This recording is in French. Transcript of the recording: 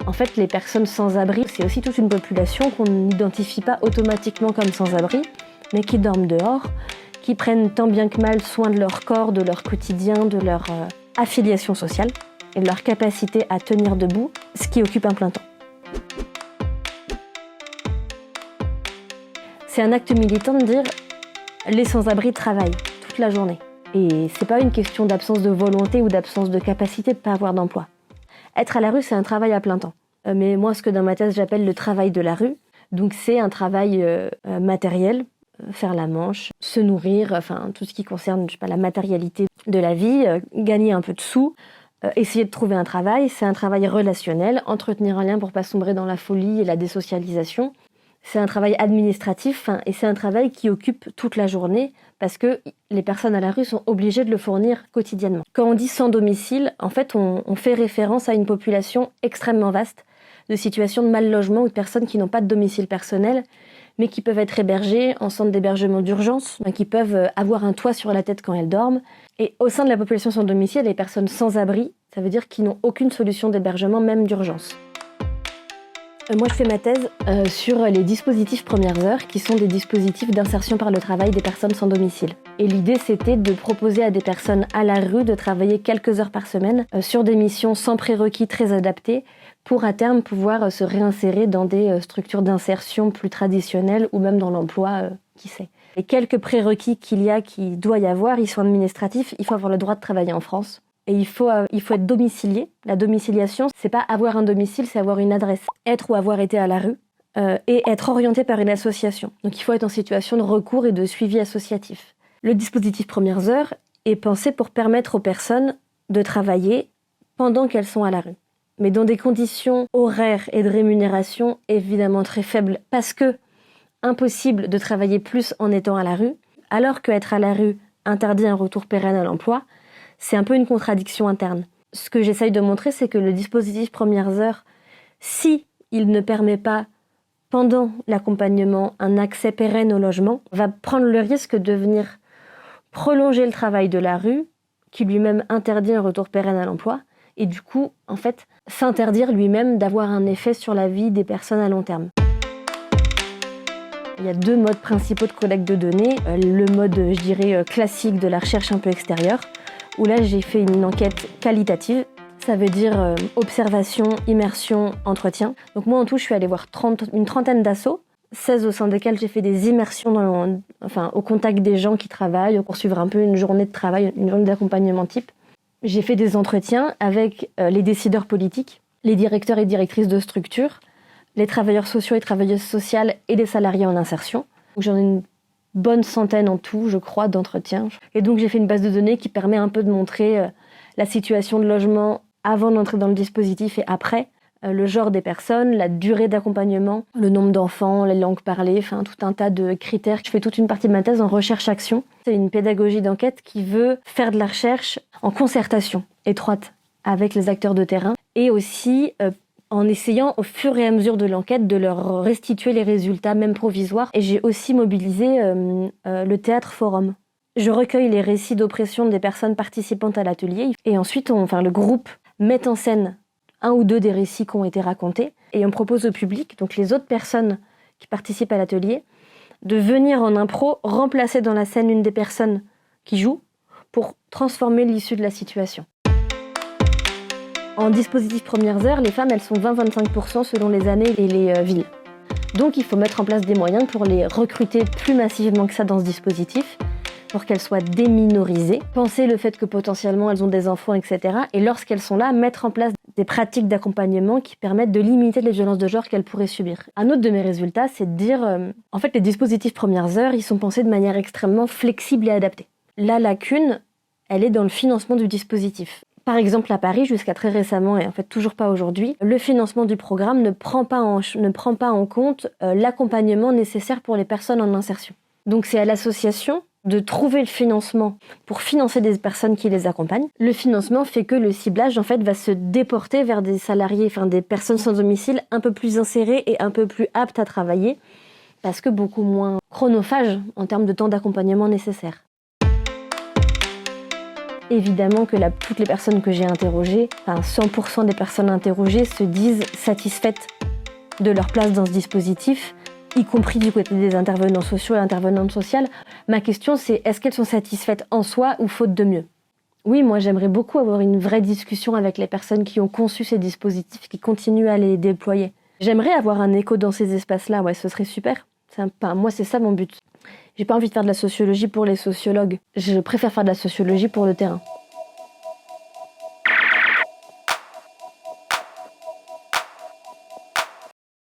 En fait, les personnes sans-abri, c'est aussi toute une population qu'on n'identifie pas automatiquement comme sans-abri, mais qui dorment dehors, qui prennent tant bien que mal soin de leur corps, de leur quotidien, de leur affiliation sociale et de leur capacité à tenir debout, ce qui occupe un plein temps. C'est un acte militant de dire les sans-abri travaillent toute la journée. Et c'est pas une question d'absence de volonté ou d'absence de capacité de pas avoir d'emploi. Être à la rue, c'est un travail à plein temps. Mais moi, ce que dans ma thèse, j'appelle le travail de la rue. Donc c'est un travail matériel, faire la manche, se nourrir, enfin tout ce qui concerne, je sais pas, la matérialité de la vie, gagner un peu de sous, essayer de trouver un travail. C'est un travail relationnel, entretenir un lien pour pas sombrer dans la folie et la désocialisation. C'est un travail administratif et c'est un travail qui occupe toute la journée parce que les personnes à la rue sont obligées de le fournir quotidiennement. Quand on dit sans domicile, en fait, on fait référence à une population extrêmement vaste de situations de mal-logement ou de personnes qui n'ont pas de domicile personnel, mais qui peuvent être hébergées en centre d'hébergement d'urgence, qui peuvent avoir un toit sur la tête quand elles dorment. Et au sein de la population sans domicile, les personnes sans abri, ça veut dire qu'ils n'ont aucune solution d'hébergement, même d'urgence. Moi, je fais ma thèse sur les dispositifs premières heures, qui sont des dispositifs d'insertion par le travail des personnes sans domicile. Et l'idée, c'était de proposer à des personnes à la rue de travailler quelques heures par semaine sur des missions sans prérequis très adaptées pour à terme pouvoir se réinsérer dans des structures d'insertion plus traditionnelles ou même dans l'emploi, qui sait. Les quelques prérequis qu'il doit y avoir, ils sont administratifs, il faut avoir le droit de travailler en France. Et il faut être domicilié. La domiciliation, c'est pas avoir un domicile, c'est avoir une adresse. Être ou avoir été à la rue et être orienté par une association. Donc il faut être en situation de recours et de suivi associatif. Le dispositif Premières Heures est pensé pour permettre aux personnes de travailler pendant qu'elles sont à la rue. Mais dans des conditions horaires et de rémunération évidemment très faibles, parce que impossible de travailler plus en étant à la rue, alors qu'être à la rue interdit un retour pérenne à l'emploi. C'est un peu une contradiction interne. Ce que j'essaye de montrer, c'est que le dispositif Premières Heures, si il ne permet pas, pendant l'accompagnement, un accès pérenne au logement, va prendre le risque de venir prolonger le travail de la rue, qui lui-même interdit un retour pérenne à l'emploi, et du coup, en fait, s'interdire lui-même d'avoir un effet sur la vie des personnes à long terme. Il y a deux modes principaux de collecte de données. Le mode, je dirais, classique de la recherche un peu extérieure, où là j'ai fait une enquête qualitative, ça veut dire observation, immersion, entretien. Donc moi en tout je suis allée voir une trentaine d'assos, 16 au sein desquels j'ai fait des immersions au contact des gens qui travaillent, pour suivre un peu une journée de travail, une journée d'accompagnement type. J'ai fait des entretiens avec les décideurs politiques, les directeurs et directrices de structures, les travailleurs sociaux et travailleuses sociales et des salariés en insertion. Donc, j'en ai une bonne centaine en tout, je crois, d'entretiens. Et donc j'ai fait une base de données qui permet un peu de montrer la situation de logement avant d'entrer dans le dispositif et après, le genre des personnes, la durée d'accompagnement, le nombre d'enfants, les langues parlées, enfin tout un tas de critères. Je fais toute une partie de ma thèse en recherche-action. C'est une pédagogie d'enquête qui veut faire de la recherche en concertation étroite avec les acteurs de terrain et aussi en essayant au fur et à mesure de l'enquête de leur restituer les résultats, même provisoires. Et j'ai aussi mobilisé le théâtre forum. Je recueille les récits d'oppression des personnes participantes à l'atelier et ensuite le groupe met en scène un ou deux des récits qui ont été racontés et on propose au public, donc les autres personnes qui participent à l'atelier, de venir en impro remplacer dans la scène une des personnes qui joue pour transformer l'issue de la situation. En dispositif Premières Heures, les femmes, elles sont 20-25% selon les années et les villes. Donc il faut mettre en place des moyens pour les recruter plus massivement que ça dans ce dispositif, pour qu'elles soient déminorisées, penser le fait que potentiellement elles ont des enfants, etc. Et lorsqu'elles sont là, mettre en place des pratiques d'accompagnement qui permettent de limiter les violences de genre qu'elles pourraient subir. Un autre de mes résultats, c'est de dire, en fait les dispositifs Premières Heures, ils sont pensés de manière extrêmement flexible et adaptée. La lacune, elle est dans le financement du dispositif. Par exemple, à Paris, jusqu'à très récemment, et en fait toujours pas aujourd'hui, le financement du programme ne prend pas en compte l'accompagnement nécessaire pour les personnes en insertion. Donc c'est à l'association de trouver le financement pour financer des personnes qui les accompagnent. Le financement fait que le ciblage en fait va se déporter vers des salariés, des personnes sans domicile un peu plus insérées et un peu plus aptes à travailler, parce que beaucoup moins chronophages en termes de temps d'accompagnement nécessaire. Évidemment que toutes les personnes que j'ai interrogées, 100% des personnes interrogées se disent satisfaites de leur place dans ce dispositif, y compris du côté des intervenants sociaux et intervenantes sociales. Ma question, c'est est-ce qu'elles sont satisfaites en soi ou faute de mieux ? Oui, moi j'aimerais beaucoup avoir une vraie discussion avec les personnes qui ont conçu ces dispositifs, qui continuent à les déployer. J'aimerais avoir un écho dans ces espaces-là, ouais, ce serait super. Moi, c'est ça mon but. J'ai pas envie de faire de la sociologie pour les sociologues. Je préfère faire de la sociologie pour le terrain.